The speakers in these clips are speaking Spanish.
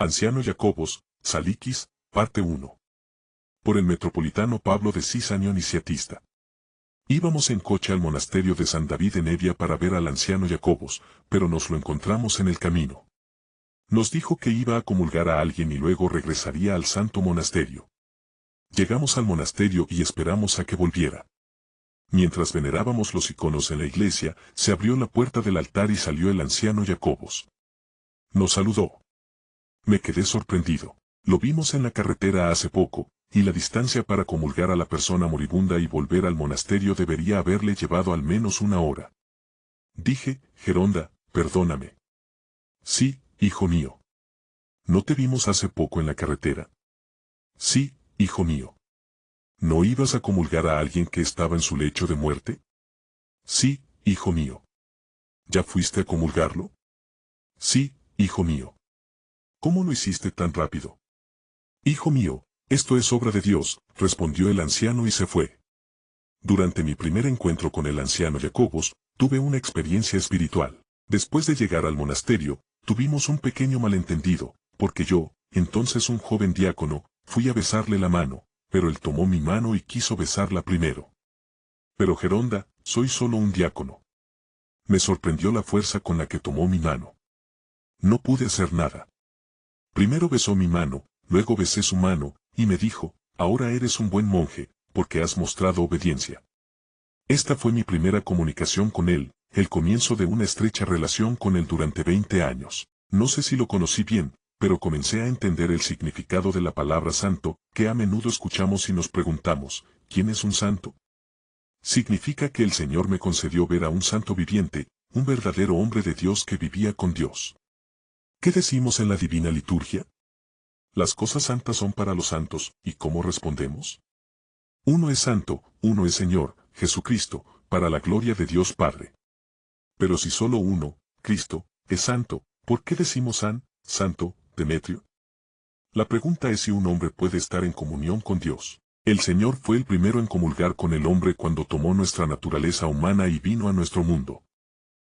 Anciano Jacobos, Salikis, parte 1. Por el metropolitano Pablo de Cisánio Niciatista. Íbamos en coche al monasterio de San David en Evia para ver al anciano Jacobos, pero nos lo encontramos en el camino. Nos dijo que iba a comulgar a alguien y luego regresaría al santo monasterio. Llegamos al monasterio y esperamos a que volviera. Mientras venerábamos los iconos en la iglesia, se abrió la puerta del altar y salió el anciano Jacobos. Nos saludó. Me quedé sorprendido. Lo vimos en la carretera hace poco, y la distancia para comulgar a la persona moribunda y volver al monasterio debería haberle llevado al menos una hora. Dije, Geronda, perdóname. Sí, hijo mío. ¿No te vimos hace poco en la carretera? Sí, hijo mío. ¿No ibas a comulgar a alguien que estaba en su lecho de muerte? Sí, hijo mío. ¿Ya fuiste a comulgarlo? Sí, hijo mío. ¿Cómo lo hiciste tan rápido? Hijo mío, esto es obra de Dios, respondió el anciano y se fue. Durante mi primer encuentro con el anciano Jacobos, tuve una experiencia espiritual. Después de llegar al monasterio, tuvimos un pequeño malentendido, porque yo, entonces un joven diácono, fui a besarle la mano, pero él tomó mi mano y quiso besarla primero. Pero Geronda, soy solo un diácono. Me sorprendió la fuerza con la que tomó mi mano. No pude hacer nada. Primero besó mi mano, luego besé su mano, y me dijo, ahora eres un buen monje, porque has mostrado obediencia. Esta fue mi primera comunicación con él, el comienzo de una estrecha relación con él durante 20 años. No sé si lo conocí bien, pero comencé a entender el significado de la palabra santo, que a menudo escuchamos y nos preguntamos, ¿quién es un santo? Significa que el Señor me concedió ver a un santo viviente, un verdadero hombre de Dios que vivía con Dios. ¿Qué decimos en la divina liturgia? Las cosas santas son para los santos, ¿y cómo respondemos? Uno es santo, uno es Señor, Jesucristo, para la gloria de Dios Padre. Pero si solo uno, Cristo, es santo, ¿por qué decimos santo, Demetrio? La pregunta es si un hombre puede estar en comunión con Dios. El Señor fue el primero en comulgar con el hombre cuando tomó nuestra naturaleza humana y vino a nuestro mundo.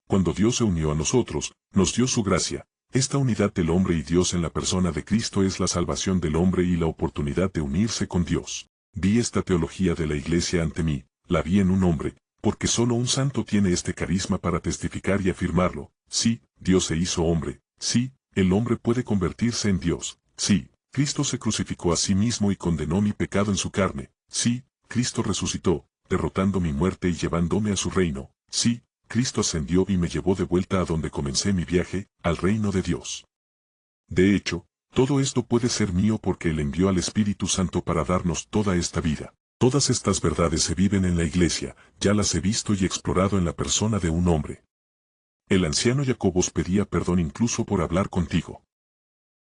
Cuando Dios se unió a nosotros, nos dio su gracia. Esta unidad del hombre y Dios en la persona de Cristo es la salvación del hombre y la oportunidad de unirse con Dios. Vi esta teología de la Iglesia ante mí, la vi en un hombre, porque solo un santo tiene este carisma para testificar y afirmarlo. Sí, Dios se hizo hombre. Sí, el hombre puede convertirse en Dios. Sí, Cristo se crucificó a sí mismo y condenó mi pecado en su carne. Sí, Cristo resucitó, derrotando mi muerte y llevándome a su reino. Sí, Cristo ascendió y me llevó de vuelta a donde comencé mi viaje, al reino de Dios. De hecho, todo esto puede ser mío porque Él envió al Espíritu Santo para darnos toda esta vida. Todas estas verdades se viven en la iglesia, ya las he visto y explorado en la persona de un hombre. El anciano Jacobos pedía perdón incluso por hablar contigo.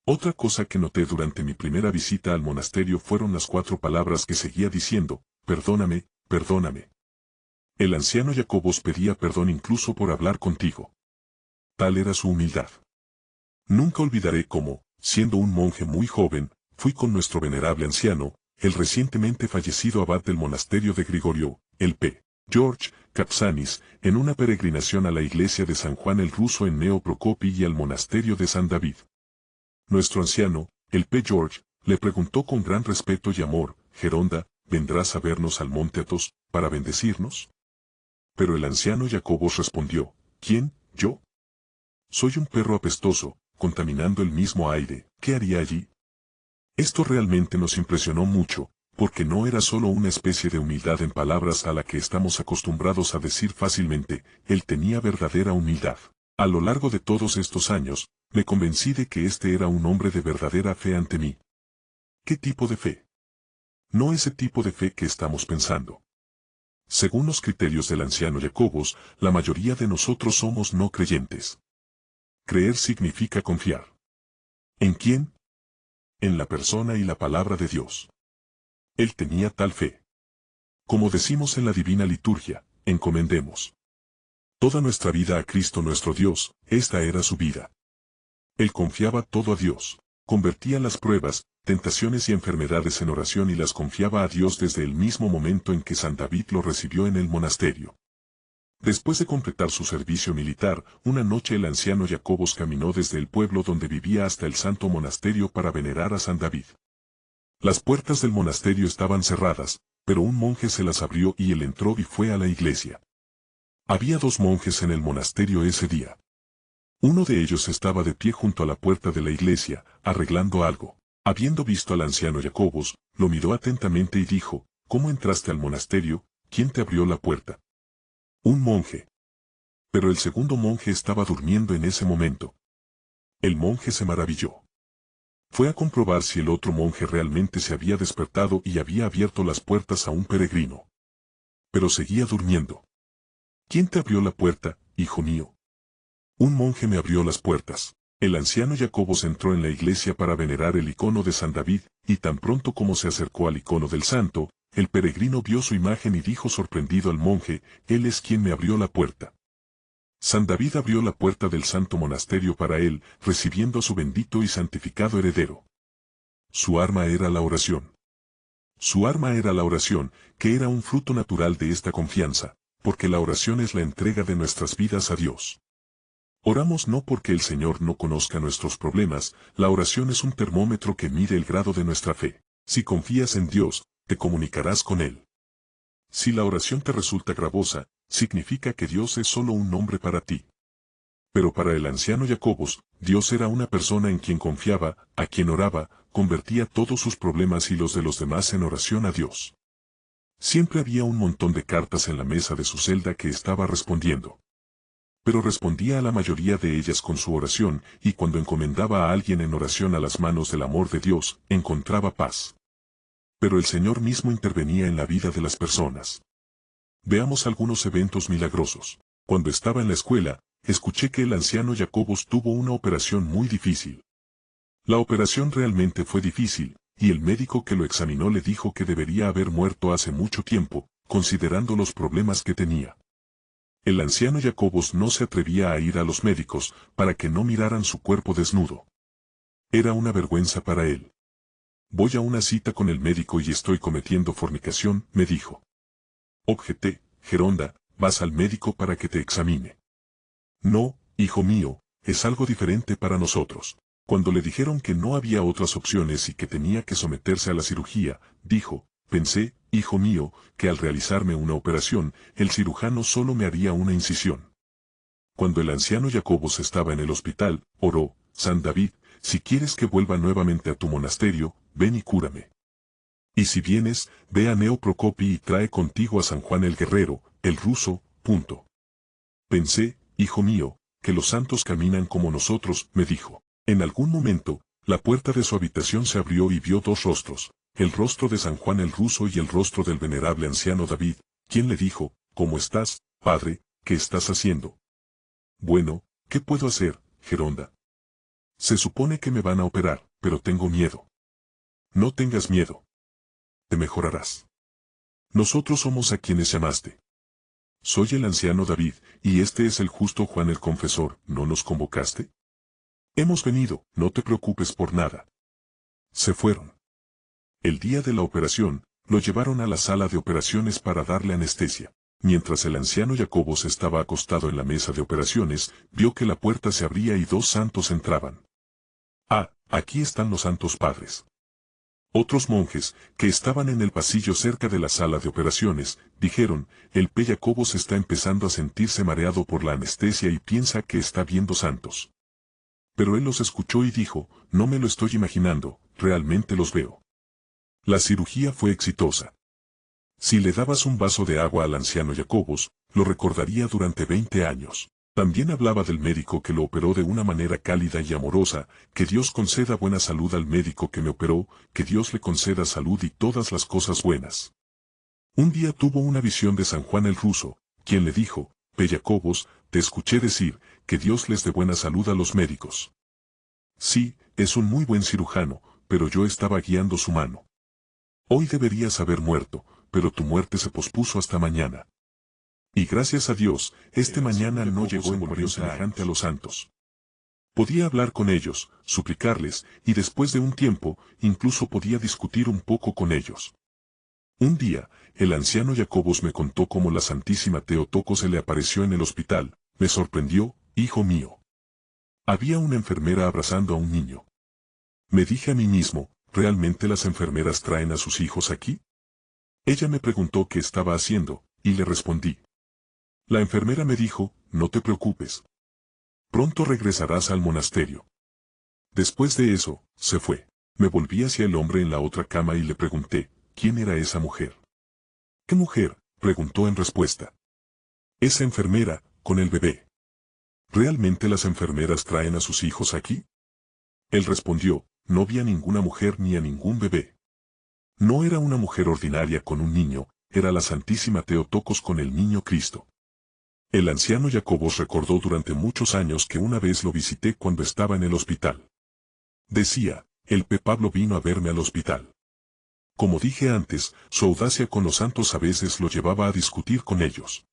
Otra cosa que noté durante mi primera visita al monasterio fueron las 4 palabras que seguía diciendo, perdóname, perdóname. El anciano Jacobos pedía perdón incluso por hablar contigo. Tal era su humildad. Nunca olvidaré cómo, siendo un monje muy joven, fui con nuestro venerable anciano, el recientemente fallecido abad del monasterio de Grigorio, el P. George Kapsanis, en una peregrinación a la iglesia de San Juan el Ruso en Neo Procopi y al monasterio de San David. Nuestro anciano, el P. George, le preguntó con gran respeto y amor, Geronda, ¿vendrás a vernos al monte Athos, para bendecirnos? Pero el anciano Jacobos respondió, ¿quién, yo? Soy un perro apestoso, contaminando el mismo aire, ¿qué haría allí? Esto realmente nos impresionó mucho, porque no era solo una especie de humildad en palabras a la que estamos acostumbrados a decir fácilmente, él tenía verdadera humildad. A lo largo de todos estos años, me convencí de que este era un hombre de verdadera fe ante mí. ¿Qué tipo de fe? No ese tipo de fe que estamos pensando. Según los criterios del anciano Jacobos, la mayoría de nosotros somos no creyentes. Creer significa confiar. ¿En quién? En la persona y la palabra de Dios. Él tenía tal fe. Como decimos en la divina liturgia, encomendemos toda nuestra vida a Cristo nuestro Dios, esta era su vida. Él confiaba todo a Dios, convertía las pruebas, tentaciones y enfermedades en oración y las confiaba a Dios desde el mismo momento en que San David lo recibió en el monasterio. Después de completar su servicio militar, una noche el anciano Jacobos caminó desde el pueblo donde vivía hasta el santo monasterio para venerar a San David. Las puertas del monasterio estaban cerradas, pero un monje se las abrió y él entró y fue a la iglesia. Había 2 monjes en el monasterio ese día. Uno de ellos estaba de pie junto a la puerta de la iglesia, arreglando algo. Habiendo visto al anciano Jacobos, lo miró atentamente y dijo, ¿cómo entraste al monasterio? ¿Quién te abrió la puerta? Un monje. Pero el segundo monje estaba durmiendo en ese momento. El monje se maravilló. Fue a comprobar si el otro monje realmente se había despertado y había abierto las puertas a un peregrino. Pero seguía durmiendo. ¿Quién te abrió la puerta, hijo mío? Un monje me abrió las puertas. El anciano Jacobos entró en la iglesia para venerar el icono de San David, y tan pronto como se acercó al icono del santo, el peregrino vio su imagen y dijo sorprendido al monje, él es quien me abrió la puerta. San David abrió la puerta del santo monasterio para él, recibiendo a su bendito y santificado heredero. Su arma era la oración. Su arma era la oración, que era un fruto natural de esta confianza, porque la oración es la entrega de nuestras vidas a Dios. Oramos no porque el Señor no conozca nuestros problemas, la oración es un termómetro que mide el grado de nuestra fe. Si confías en Dios, te comunicarás con Él. Si la oración te resulta gravosa, significa que Dios es solo un nombre para ti. Pero para el anciano Jacobos, Dios era una persona en quien confiaba, a quien oraba, convertía todos sus problemas y los de los demás en oración a Dios. Siempre había un montón de cartas en la mesa de su celda que estaba respondiendo. Pero respondía a la mayoría de ellas con su oración, y cuando encomendaba a alguien en oración a las manos del amor de Dios, encontraba paz. Pero el Señor mismo intervenía en la vida de las personas. Veamos algunos eventos milagrosos. Cuando estaba en la escuela, escuché que el anciano Jacobos tuvo una operación muy difícil. La operación realmente fue difícil, y el médico que lo examinó le dijo que debería haber muerto hace mucho tiempo, considerando los problemas que tenía. El anciano Jacobos no se atrevía a ir a los médicos, para que no miraran su cuerpo desnudo. Era una vergüenza para él. Voy a una cita con el médico y estoy cometiendo fornicación, me dijo. Objeté, Geronda, vas al médico para que te examine. No, hijo mío, es algo diferente para nosotros. Cuando le dijeron que no había otras opciones y que tenía que someterse a la cirugía, dijo, pensé, hijo mío, que al realizarme una operación, el cirujano solo me haría una incisión. Cuando el anciano Jacobos estaba en el hospital, oró, San David, si quieres que vuelva nuevamente a tu monasterio, ven y cúrame. Y si vienes, ve a Neoprocopi y trae contigo a San Juan el Guerrero, el ruso, punto. Pensé, hijo mío, que los santos caminan como nosotros, me dijo. En algún momento, la puerta de su habitación se abrió y vio 2 rostros, el rostro de San Juan el ruso y el rostro del venerable anciano David, quien le dijo, ¿cómo estás, padre? ¿Qué estás haciendo? Bueno, ¿qué puedo hacer, Geronda? Se supone que me van a operar, pero tengo miedo. No tengas miedo. Te mejorarás. Nosotros somos a quienes llamaste. Soy el anciano David, y este es el justo Juan el confesor, ¿no nos convocaste? Hemos venido, no te preocupes por nada. Se fueron. El día de la operación, lo llevaron a la sala de operaciones para darle anestesia. Mientras el anciano Jacobos estaba acostado en la mesa de operaciones, vio que la puerta se abría y 2 santos entraban. Ah, aquí están los santos padres. Otros monjes, que estaban en el pasillo cerca de la sala de operaciones, dijeron, el P. Jacobos está empezando a sentirse mareado por la anestesia y piensa que está viendo santos. Pero él los escuchó y dijo, no me lo estoy imaginando, realmente los veo. La cirugía fue exitosa. Si le dabas un vaso de agua al anciano Jacobos, lo recordaría durante 20 años. También hablaba del médico que lo operó de una manera cálida y amorosa, que Dios conceda buena salud al médico que me operó, que Dios le conceda salud y todas las cosas buenas. Un día tuvo una visión de San Juan el ruso, quien le dijo, P. Jacobos, te escuché decir, que Dios les dé buena salud a los médicos. Sí, es un muy buen cirujano, pero yo estaba guiando su mano. Hoy deberías haber muerto, pero tu muerte se pospuso hasta mañana. Y gracias a Dios, este mañana no llegó en volvió semejante a los santos. Podía hablar con ellos, suplicarles, y después de un tiempo, incluso podía discutir un poco con ellos. Un día, el anciano Jacobos me contó cómo la Santísima Teotocos se le apareció en el hospital. Me sorprendió, hijo mío. Había una enfermera abrazando a un niño. Me dije a mí mismo, ¿realmente las enfermeras traen a sus hijos aquí? Ella me preguntó qué estaba haciendo, y le respondí. La enfermera me dijo, no te preocupes. Pronto regresarás al monasterio. Después de eso, se fue. Me volví hacia el hombre en la otra cama y le pregunté, ¿quién era esa mujer? ¿Qué mujer? Preguntó en respuesta. Esa enfermera, con el bebé. ¿Realmente las enfermeras traen a sus hijos aquí? Él respondió, no vi a ninguna mujer ni a ningún bebé. No era una mujer ordinaria con un niño, era la Santísima Teotocos con el niño Cristo. El anciano Jacobos recordó durante muchos años que una vez lo visité cuando estaba en el hospital. Decía, el P. Pablo vino a verme al hospital. Como dije antes, su audacia con los santos a veces lo llevaba a discutir con ellos.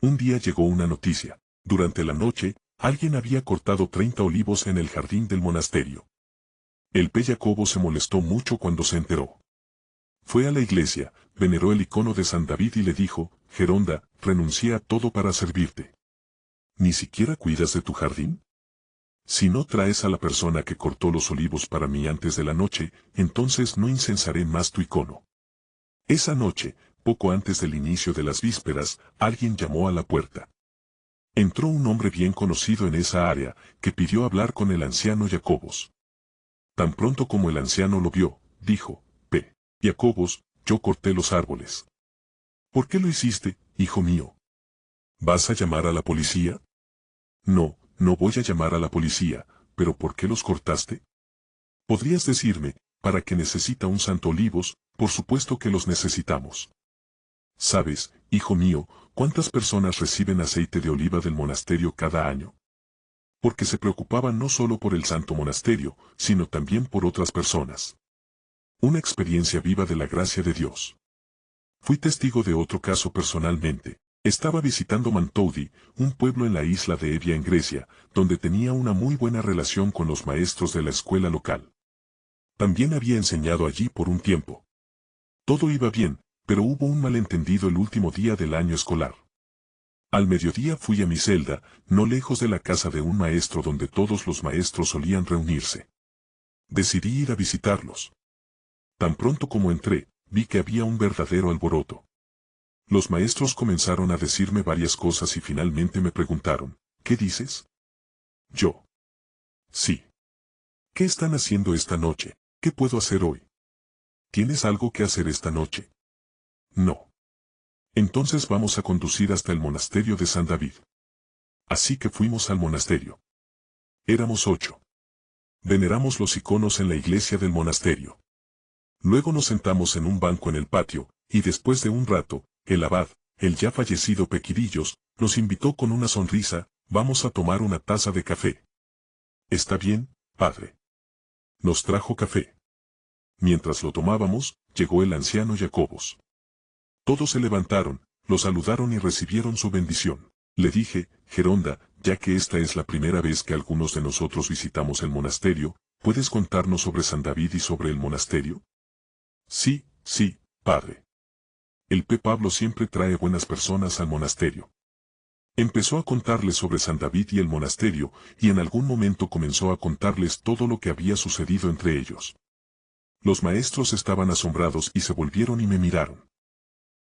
Un día llegó una noticia. Durante la noche, alguien había cortado 30 olivos en el jardín del monasterio. El P. Jacobo se molestó mucho cuando se enteró. Fue a la iglesia, veneró el icono de San David y le dijo, Geronda, renuncié a todo para servirte. ¿Ni siquiera cuidas de tu jardín? Si no traes a la persona que cortó los olivos para mí antes de la noche, entonces no incensaré más tu icono. Esa noche, poco antes del inicio de las vísperas, alguien llamó a la puerta. Entró un hombre bien conocido en esa área, que pidió hablar con el anciano Jacobos. Tan pronto como el anciano lo vio, dijo, P. Jacobos, yo corté los árboles. ¿Por qué lo hiciste, hijo mío? ¿Vas a llamar a la policía? No, no voy a llamar a la policía, pero ¿por qué los cortaste? Podrías decirme, ¿para qué necesita un santo olivos? Por supuesto que los necesitamos. ¿Sabes, hijo mío, cuántas personas reciben aceite de oliva del monasterio cada año? Porque se preocupaban no solo por el santo monasterio, sino también por otras personas. Una experiencia viva de la gracia de Dios. Fui testigo de otro caso personalmente. Estaba visitando Mantoudi, un pueblo en la isla de Evia en Grecia, donde tenía una muy buena relación con los maestros de la escuela local. También había enseñado allí por un tiempo. Todo iba bien, pero hubo un malentendido el último día del año escolar. Al mediodía fui a mi celda, no lejos de la casa de un maestro donde todos los maestros solían reunirse. Decidí ir a visitarlos. Tan pronto como entré, vi que había un verdadero alboroto. Los maestros comenzaron a decirme varias cosas y finalmente me preguntaron, ¿qué dices? Yo. Sí. ¿Qué están haciendo esta noche? ¿Qué puedo hacer hoy? ¿Tienes algo que hacer esta noche? No. Entonces vamos a conducir hasta el monasterio de San David. Así que fuimos al monasterio. Éramos 8. Veneramos los iconos en la iglesia del monasterio. Luego nos sentamos en un banco en el patio, y después de un rato, el abad, el ya fallecido Pequirillos, nos invitó con una sonrisa, vamos a tomar una taza de café. Está bien, padre. Nos trajo café. Mientras lo tomábamos, llegó el anciano Jacobos. Todos se levantaron, lo saludaron y recibieron su bendición. Le dije, Geronda, ya que esta es la primera vez que algunos de nosotros visitamos el monasterio, ¿puedes contarnos sobre San David y sobre el monasterio? Sí, sí, padre. El P. Pablo siempre trae buenas personas al monasterio. Empezó a contarles sobre San David y el monasterio, y en algún momento comenzó a contarles todo lo que había sucedido entre ellos. Los maestros estaban asombrados y se volvieron y me miraron.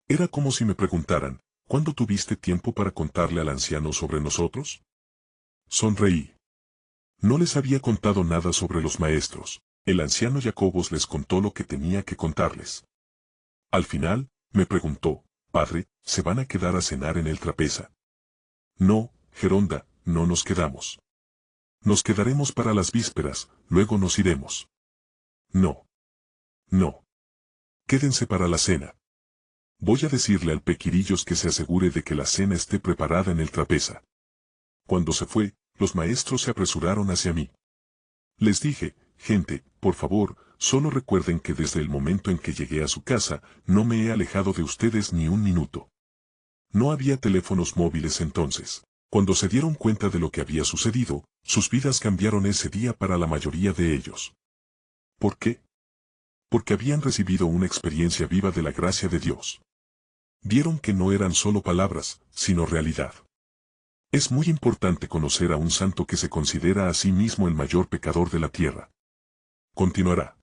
Era como si me preguntaran, ¿cuándo tuviste tiempo para contarle al anciano sobre nosotros? Sonreí. No les había contado nada sobre los maestros. El anciano Jacobos les contó lo que tenía que contarles. Al final, me preguntó, padre, ¿se van a quedar a cenar en el trapeza? No, Geronda, no nos quedamos. Nos quedaremos para las vísperas, luego nos iremos. No. No. Quédense para la cena. Voy a decirle al Pequirillos que se asegure de que la cena esté preparada en el trapeza. Cuando se fue, los maestros se apresuraron hacia mí. Les dije, gente, por favor, solo recuerden que desde el momento en que llegué a su casa, no me he alejado de ustedes ni un minuto. No había teléfonos móviles entonces. Cuando se dieron cuenta de lo que había sucedido, sus vidas cambiaron ese día para la mayoría de ellos. ¿Por qué? porque habían recibido una experiencia viva de la gracia de Dios. Vieron que no eran solo palabras, sino realidad. Es muy importante conocer a un santo que se considera a sí mismo el mayor pecador de la tierra. Continuará.